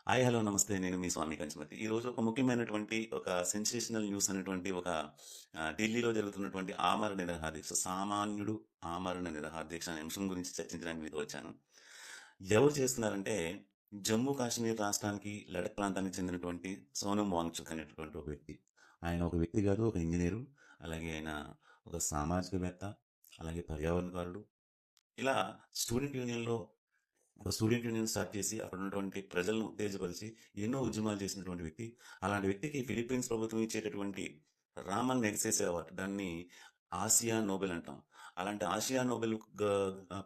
Hi hello నమస్తే. నేను మీ స్వామి కంచుమతి. ఈరోజు ఒక ముఖ్యమైనటువంటి ఒక సెన్సేషనల్ న్యూస్ అనేటువంటి ఒక ఢిల్లీలో జరుగుతున్నటువంటి ఆమరణ నిరాహార దీక్ష. సామాన్యుడు ఆమరణ నిరాహార దీక్ష అనే అంశం గురించి చర్చించడానికి మీతో వచ్చాను. ఎవరు చేస్తున్నారంటే జమ్మూ కాశ్మీర్ రాష్ట్రానికి లడఖ్ ప్రాంతానికి చెందినటువంటి సోనం వాంగ్చుక్ అనేటటువంటి ఒక వ్యక్తి. ఆయన ఒక వ్యక్తి కాదు, ఒక ఇంజనీరు. అలాగే ఆయన ఒక సామాజికవేత్త, అలాగే పర్యావరణకారుడు. ఇలా స్టూడెంట్ యూనియన్‌లో ఒక స్టూడెంట్ యూనియన్ స్టార్ట్ చేసి అక్కడ ఉన్నటువంటి ప్రజలను ఉత్తేజపరిచి ఎన్నో ఉద్యమాలు చేసినటువంటి వ్యక్తి. అలాంటి వ్యక్తికి ఫిలిప్పీన్స్ ప్రభుత్వం ఇచ్చేటటువంటి రామన్ మెగసెసే అవార్డ్, దాన్ని ఆసియా నోబెల్ అంటాం. అలాంటి ఆసియా నోబెల్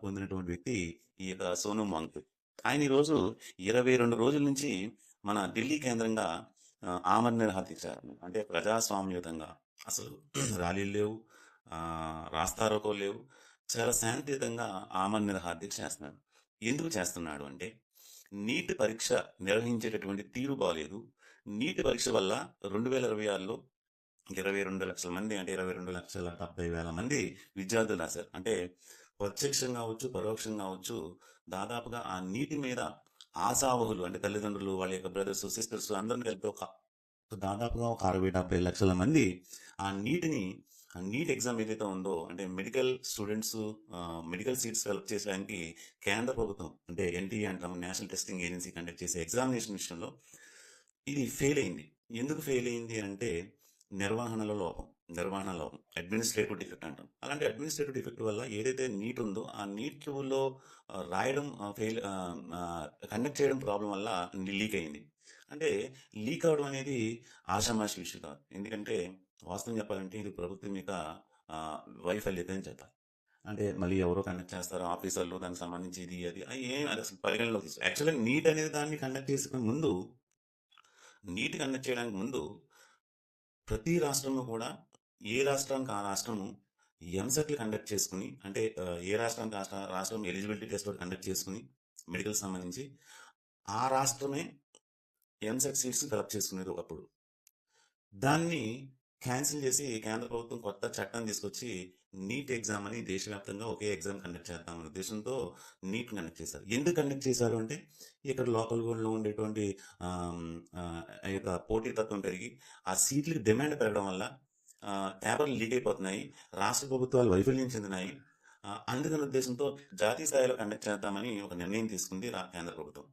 పొందినటువంటి వ్యక్తి ఈ యొక్క సోనం వాంగ్చుక్. ఆయన ఈరోజు 22 రోజుల నుంచి మన ఢిల్లీ కేంద్రంగా ఆమరణ నిరాహార దీక్ష, అంటే ప్రజాస్వామ్యయుతంగా అసలు ర్యాలీలు లేవు, రాస్తారోకోలు లేవు, చాలా శాంతియుతంగా ఆమరణ నిరాహార దీక్ష చేస్తున్నాడు. ఎందుకు చేస్తున్నాడు అంటే, నీట్ పరీక్ష నిర్వహించేటటువంటి తీరు బాలేదు. నీట్ పరీక్ష వల్ల 2026లో 22 లక్షల మంది, అంటే 22,70,000 మంది విద్యార్థులు రాశారు. అంటే ప్రత్యక్షంగా అవచ్చు, పరోక్షంగా అవచ్చు, దాదాపుగా ఆ నీటి మీద ఆశావహులు, అంటే తల్లిదండ్రులు, వాళ్ళ యొక్క బ్రదర్స్, సిస్టర్స్ అందరిని కలిపి దాదాపుగా ఒక 60-70 లక్షల మంది ఆ నీటిని నీట్ ఎగ్జామ్ ఏదైతే ఉందో, అంటే medical students medical seats select చేసడానికి కేంద్ర ప్రభుత్వం, అంటే ఎన్టీఏ అంటాం, నేషనల్ టెస్టింగ్ ఏజెన్సీ కండక్ట్ చేసే ఎగ్జామినేషన్ విషయంలో ఇది ఫెయిల్ అయింది. ఎందుకు ఫెయిల్ అయింది అంటే నిర్వహణ లోపం, అడ్మినిస్ట్రేటివ్ డిఫెక్ట్ అంటాం. అలాంటి అడ్మినిస్ట్రేటివ్ డిఫెక్ట్ వల్ల ఏదైతే నీట్ ఉందో ఆ నీట్లో రాయడం ఫెయిల్, కండక్ట్ చేయడం ప్రాబ్లం వల్ల లీక్ అయింది. అంటే లీక్ అవడం అనేది ఆషామాషి విషయం కాదు. ఎందుకంటే వాస్తవం చెప్పాలంటే ఇది ప్రభుత్వం యొక్క వైఫల్యత అని చెప్పాలి. అంటే మళ్ళీ ఎవరో కండక్ట్ చేస్తారు ఆఫీసర్లు, దానికి సంబంధించి ఇది అది ఏం అది అసలు పరిగణలోకి తీసుకో. యాక్చువల్గా నీట్ అనేది దాన్ని కండక్ట్ చేసుకునే ముందు, నీట్ కండక్ట్ చేయడానికి ముందు ప్రతి రాష్ట్రంలో కూడా ఏ రాష్ట్రానికి ఆ రాష్ట్రము ఎంసెట్లు కండక్ట్ చేసుకుని, అంటే ఏ రాష్ట్రానికి రాష్ట్రం ఎలిజిబిలిటీ టెస్ట్ కండక్ట్ చేసుకుని మెడికల్ సంబంధించి ఆ రాష్ట్రమే ఎంసెట్ సీట్స్ కలెక్ట్ చేసుకునేది ఒకప్పుడు. దాన్ని క్యాన్సిల్ చేసి కేంద్ర ప్రభుత్వం కొత్త చట్టం తీసుకొచ్చి నీట్ ఎగ్జామ్ అని దేశవ్యాప్తంగా ఒకే ఎగ్జామ్ కండక్ట్ చేద్దామనే ఉద్దేశంతో నీట్ కండక్ట్ చేశారు. ఎందుకు కండక్ట్ చేశారు అంటే, ఇక్కడ లోకల్ లో ఉండేటువంటి ఆ యొక్క పోటీతత్వం పెరిగి ఆ సీట్లకి డిమాండ్ పెరగడం వల్ల పేపర్లు లీక్ అయిపోతున్నాయి, రాష్ట్ర ప్రభుత్వాలు వైఫల్యం చెందినాయి. అందుకని ఉద్దేశంతో జాతీయ స్థాయిలో కండక్ట్ చేద్దామని ఒక నిర్ణయం తీసుకుంది కేంద్ర ప్రభుత్వం.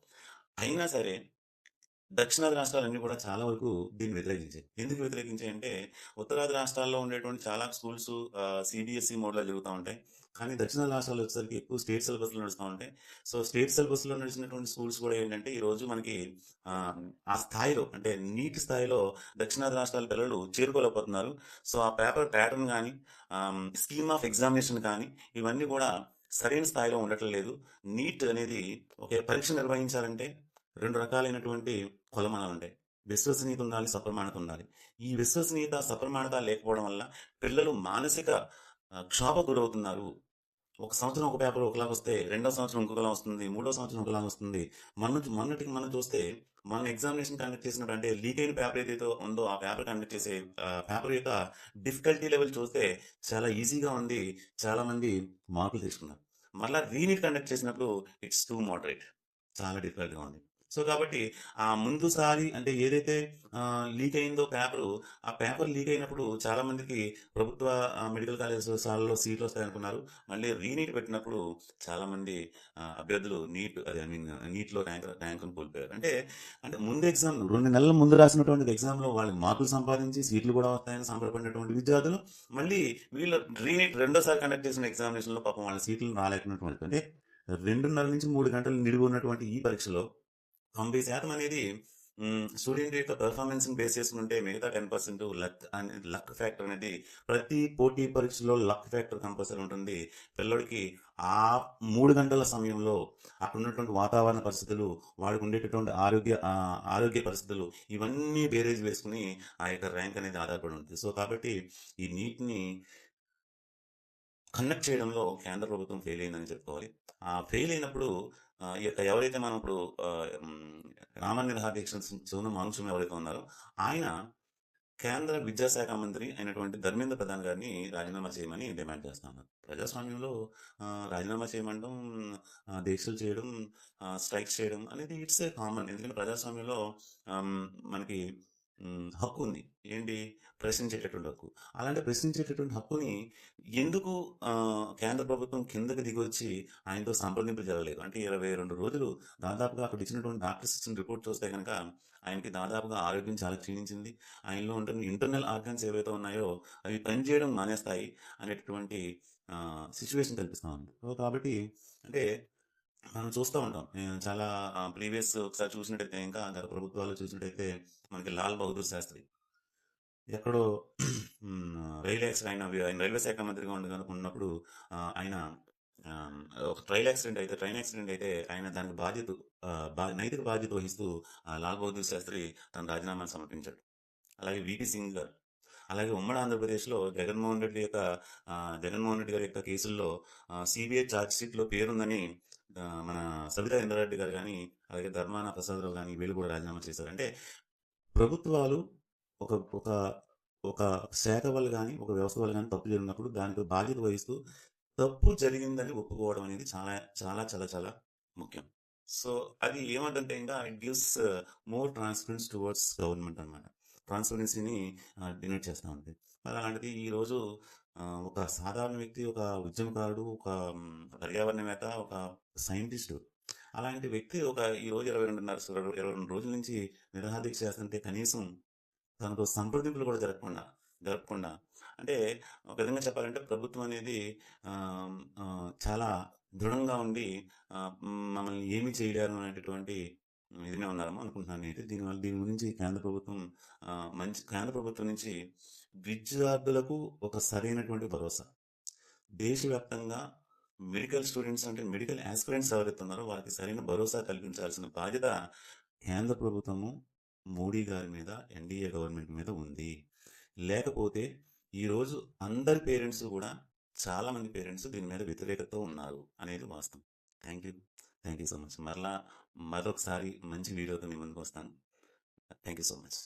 అయినా సరే దక్షిణాది రాష్ట్రాలన్నీ కూడా చాలా వరకు దీన్ని వ్యతిరేకించాయి. ఎందుకు వ్యతిరేకించాయి అంటే, ఉత్తరాది రాష్ట్రాల్లో ఉండేటువంటి చాలా స్కూల్స్ సిబిఎస్ఈ మోడ్లో జరుగుతూ ఉంటాయి. కానీ దక్షిణాది రాష్ట్రాలు వచ్చేసరికి ఎక్కువ స్టేట్ సిలబస్లో నడుస్తూ ఉంటాయి. సో స్టేట్ సిలబస్లో నడిచినటువంటి స్కూల్స్ కూడా ఏంటంటే ఈరోజు మనకి ఆ, ఆ స్థాయిలో, అంటే నీటి స్థాయిలో దక్షిణాది రాష్ట్రాల పిల్లలు చేరుకోలేకపోతున్నారు. సో ఆ పేపర్ ప్యాటర్న్ కానీ, స్కీమ్ ఆఫ్ ఎగ్జామినేషన్ కానీ, ఇవన్నీ కూడా సరైన స్థాయిలో ఉండటం లేదు. నీట్ అనేది ఒక పరీక్ష నిర్వహించాలంటే రెండు రకాలైనటువంటి కొలమానాలు ఉంటాయి. విశ్వసనీయత ఉండాలి, సప్రమాణత ఉండాలి. ఈ విశ్వసనీయత, సప్రమాణత లేకపోవడం వల్ల పిల్లలు మానసిక క్షోభకు గురవుతున్నారు. ఒక సంవత్సరం ఒక పేపర్ ఒకలాగా వస్తే, రెండో సంవత్సరం ఇంకొకలా వస్తుంది, మూడో సంవత్సరం ఒకలాగా వస్తుంది. మొన్నటికి మనం చూస్తే, మన ఎగ్జామినేషన్ కండక్ట్ చేసినప్పుడు, అంటే లీక్ అయిన పేపర్ ఏదైతే ఉందో ఆ పేపర్ కండక్ట్ చేసే పేపర్ యొక్క డిఫికల్టీ లెవెల్ చూస్తే చాలా ఈజీగా ఉంది, చాలా మంది మార్కులు తీసుకున్నారు. మళ్ళీ రీనీట్ కండక్ట్ చేసినప్పుడు ఇట్స్ టూ మోడరేట్, చాలా డిఫికల్ట్గా ఉంది. సో కాబట్టి ఆ ముందుసారి, అంటే ఏదైతే లీక్ అయిందో పేపరు, ఆ పేపర్ లీక్ అయినప్పుడు చాలా మందికి ప్రభుత్వ మెడికల్ కళాశాలలో సీట్లు వస్తాయి అనుకున్నారు. మళ్ళీ రీనీట్ పెట్టినప్పుడు చాలా మంది అభ్యర్థులు నీట్లో ర్యాంకును కోల్పోయారు. అంటే అంటే ముందు ఎగ్జామ్ 2 నెలల ముందు రాసినటువంటి ఎగ్జామ్లో వాళ్ళకి మార్కులు సంపాదించి సీట్లు కూడా వస్తాయని సంబరపడినటువంటి విద్యార్థులు, మళ్ళీ వీళ్ళు రీనీట్ రెండోసారి కండక్ట్ చేసిన ఎగ్జామినేషన్లో పాపం వాళ్ళ సీట్లు రాలేకున్నటువంటి, అంటే 2.5 నుంచి 3 గంటలు నిడివి ఉన్నటువంటి ఈ పరీక్షలో 90% అనేది స్టూడెంట్ యొక్క పెర్ఫార్మెన్స్ బేస్ చేసుకుంటే, మిగతా 10% లక్ ఫ్యాక్టర్ అనేది, ప్రతి పోటీ పరీక్షలో లక్ ఫ్యాక్టర్ కంపల్సరీ ఉంటుంది. పిల్లడికి ఆ 3 గంటల సమయంలో అక్కడ ఉన్నటువంటి వాతావరణ పరిస్థితులు, వాడికి ఉండేటటువంటి ఆరోగ్య పరిస్థితులు, ఇవన్నీ బేరేజ్ వేసుకుని ఆ యొక్క ర్యాంక్ అనేది ఆధారపడి ఉంటుంది. సో కాబట్టి ఈ నీట్ని కండక్ట్ చేయడంలో కేంద్ర ప్రభుత్వం ఫెయిల్ అయిందని చెప్పుకోవాలి. ఆ ఫెయిల్ అయినప్పుడు ఈ యొక్క ఎవరైతే మనం ఇప్పుడు రామన్ నిరహార దీక్ష సోనం వాంగ్చుక్ ఎవరైతే ఉన్నారో ఆయన కేంద్ర విద్యాశాఖ మంత్రి అయినటువంటి ధర్మేంద్ర ప్రధాన్ గారిని రాజీనామా చేయమని డిమాండ్ చేస్తా ఉన్నారు. ప్రజాస్వామ్యంలో రాజీనామా చేయమండం, దీక్షలు చేయడం, స్ట్రైక్స్ చేయడం అనేది ఇట్స్ ఏ కామన్. ఎందుకంటే ప్రజాస్వామ్యంలో ఆమ్, మనకి హక్కు ఉంది. ఏంటి? ప్రశ్నించేటటువంటి హక్కు. అలాంటి ప్రశ్నించేటటువంటి హక్కుని ఎందుకు కేంద్ర ప్రభుత్వం కిందకి దిగొచ్చి ఆయనతో సంప్రదింపులు జరగలేదు? అంటే 22 రోజులు దాదాపుగా అక్కడ ఇచ్చినటువంటి డాక్టర్స్ ఇచ్చిన రిపోర్ట్ చూస్తే కనుక ఆయనకి దాదాపుగా ఆరోగ్యం చాలా క్షీణించింది. ఆయనలో ఉంటున్న ఇంటర్నల్ ఆర్గాన్స్ ఏవైతే ఉన్నాయో అవి పనిచేయడం మానేస్తాయి అనేటటువంటి సిచ్యువేషన్ కల్పిస్తా ఉంది. సో కాబట్టి అంటే మనం చూస్తూ ఉంటాం. చాలా ప్రీవియస్ ఒకసారి చూసినట్టయితే, ఇంకా గత ప్రభుత్వాలు చూసినట్టయితే మనకి లాల్ బహదూర్ శాస్త్రి ఎక్కడో రైలు యాక్సిడెంట్, ఆయన రైల్వే శాఖ మంత్రిగా ఉన్నప్పుడు ఆయన ఆ, ఒక ట్రైన్ యాక్సిడెంట్ అయితే ఆయన దానికి నైతిక బాధ్యత వహిస్తూ లాల్ బహదూర్ శాస్త్రి తన రాజీనామాను సమర్పించాడు. అలాగే విపి సింగ్ గారు, అలాగే ఉమ్మడి ఆంధ్రప్రదేశ్లో జగన్మోహన్ రెడ్డి గారి యొక్క కేసుల్లో సిబిఐ ఛార్జ్ షీట్లో పేరుందని మన సబితా ఇంద్రారెడ్డి గారు కానీ, అలాగే ధర్మాన ప్రసాదరావు కానీ వీళ్ళు కూడా రాజీనామా చేశారు. అంటే ప్రభుత్వాలు ఒక ఒక ఒక శాఖ వల్ల కానీ, ఒక వ్యవస్థ వల్ల కానీ తప్పు జరిగినప్పుడు దానికి బాధ్యత వహిస్తూ తప్పు జరిగిందని ఒప్పుకోవడం అనేది చాలా చాలా చాలా చాలా ముఖ్యం. సో అది ఏమంటే ఇంకా it gives more transparence towards government అనమాట. ట్రాన్స్పరెన్సీని డినోట్ చేస్తూ ఉంటుంది. మరి అలాంటిది ఈరోజు ఒక సాధారణ వ్యక్తి, ఒక ఉద్యమకారుడు, ఒక పర్యావరణవేత్త, ఒక సైంటిస్టు, అలాంటి వ్యక్తి ఈరోజు 22 రోజుల నుంచి నిరాహారదీక్ష చేస్తుంటే కనీసం తనతో సంప్రదింపులు కూడా జరపకుండా అంటే ఒక విధంగా చెప్పాలంటే ప్రభుత్వం అనేది చాలా దృఢంగా ఉండి మమ్మల్ని ఏమీ చేయలేరు అనేటటువంటి ఇదినే ఉన్నారేమో అనుకుంటున్నాను నేను. దీని గురించి కేంద్ర ప్రభుత్వం నుంచి విద్యార్థులకు ఒక సరైనటువంటి భరోసా, దేశవ్యాప్తంగా మెడికల్ స్టూడెంట్స్ అంటే మెడికల్ ఆస్పిరెంట్స్ ఎవరైతే ఉన్నారో వారికి సరైన భరోసా కల్పించాల్సిన బాధ్యత కేంద్ర ప్రభుత్వము, మోడీ గారి మీద, ఎన్డీఏ గవర్నమెంట్ మీద ఉంది. లేకపోతే ఈరోజు అందరి పేరెంట్స్ కూడా, చాలా మంది పేరెంట్స్ దీని మీద వ్యతిరేకతతో ఉన్నారు అనేది వాస్తవం. Thank you so much. మరొకసారి మంచి వీడియోతో మీ ముందుకు వస్తాను. Thank you so much.